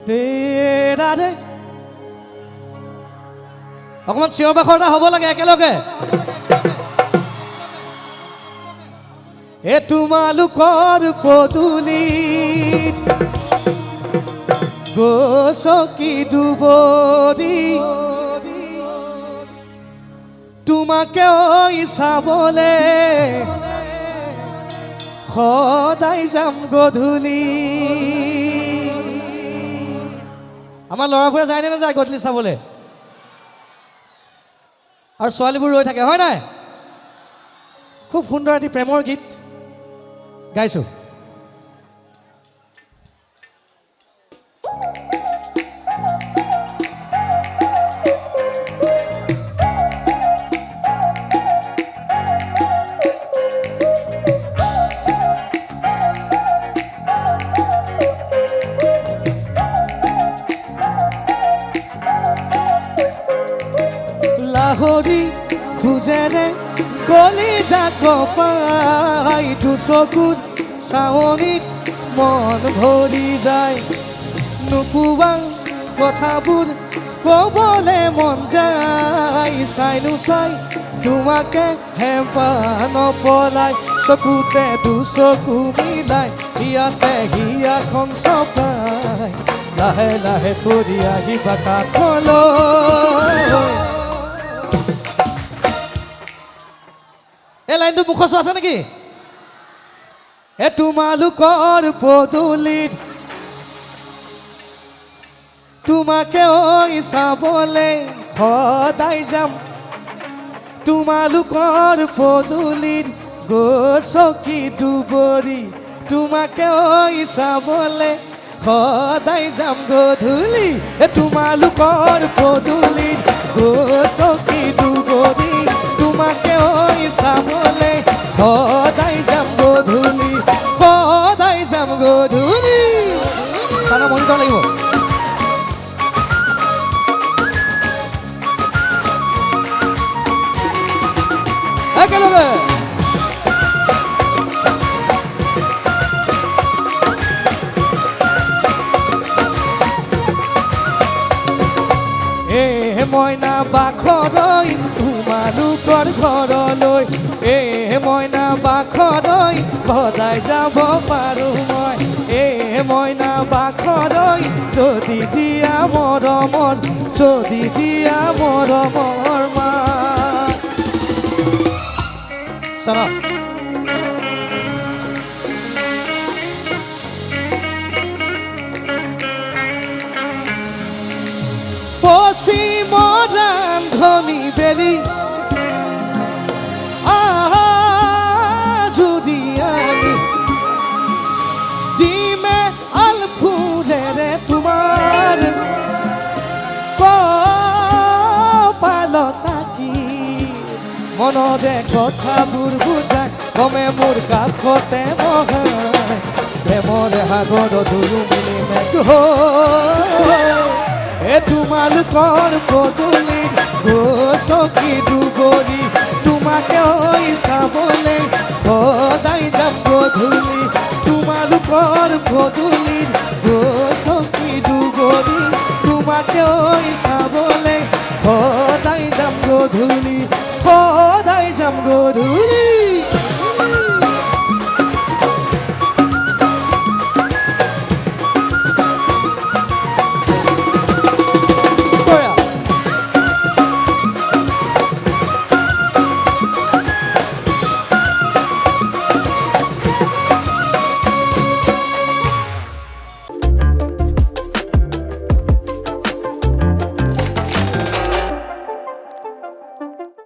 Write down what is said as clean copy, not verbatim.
ৰাধে অকমান চিঞৰ বাখৰ এটা হ'ব লাগে একেলগে এ তোমালোকৰ পদূলিত গছকি দুবৰি তোমাকে চাবলে সদায় যাম গধূলি আমাৰ ল'ৰাবোৰে যায় নে নাযায় গধূলি চাবলে আৰু ছোৱালীবোৰ ৰৈ থাকে হয় নাই খুব সুন্দৰ এটি প্ৰেমৰ গীত গাইছো লাহৰি খুজেৰে গলি যাক পাই দুচকুত চাৱনিত মন ভৰি যায় নোকোৱা কথাবোৰ ক'বলে মন যায় চাইনো চাই তোমাকে হেঁপাহ নপলাই চকুতে দুচকু মিলাই ইয়াতে হিয়াখন চপাই লাহে লাহে কৰি আহিবা কাষলৈ এই লাইনটো মুখস্থ আছে নেকি এ তোমালোকৰ পদূলিত তোমাকে চাবলে সদায় যাম তোমালোকৰ পদূলিত গছকি দুবৰি তোমাকে চাবলে সদায় যাম গধূলি এ তোমালোকৰ পদূলিত গছকি দুবৰি তোমাকে চাবলে সদায় যাম গধূলি সদায় যাম গধূলি চানা মনিটৰ লাগিব একেলগে মইনা বাখৰৈ তোমালোকৰ ঘৰলৈ মইনা বাখৰৈ সদায় যাব পাৰোঁ মই মইনা বাখৰৈ যদি দিয়া মৰমৰ মা চানা পশ্চিমৰ ৰান্ধনি বেলি যদি আমি ডিমে আলফুলেৰে তোমাৰ কপালত তাকি মনৰে কথাবোৰ বুজাই কমে মোৰ কাষতে বহাই প্ৰেমৰ সাগৰ ধুলু মিলি মেঘ এ তোমালোকৰ পদূলিত গছকি দুবৰি তোমাকে চাবলে সদায় যাম গধূলি তোমালোকৰ পদূলিত গছকি